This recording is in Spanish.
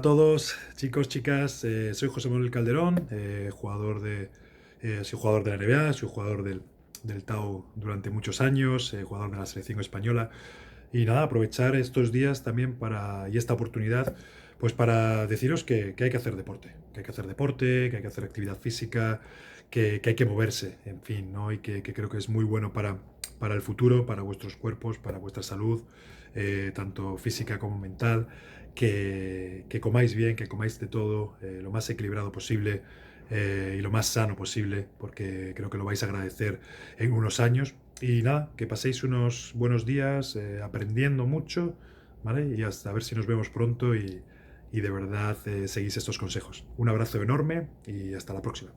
a todos, chicos, chicas. Soy José Manuel Calderón, soy jugador de la NBA, soy jugador del Tau durante muchos años, jugador de la selección española. Y nada, aprovechar estos días también y esta oportunidad, pues para deciros que hay que hacer deporte, que hay que hacer deporte, que hay que hacer actividad física, que hay que moverse, en fin, ¿no? Y que creo que es muy bueno para el futuro, para vuestros cuerpos, para vuestra salud, tanto física como mental, que comáis bien, que comáis de todo, lo más equilibrado posible y lo más sano posible, porque creo que lo vais a agradecer en unos años. Y nada, que paséis unos buenos días aprendiendo mucho, ¿vale? Y hasta a ver si nos vemos pronto y de verdad seguís estos consejos. Un abrazo enorme y hasta la próxima.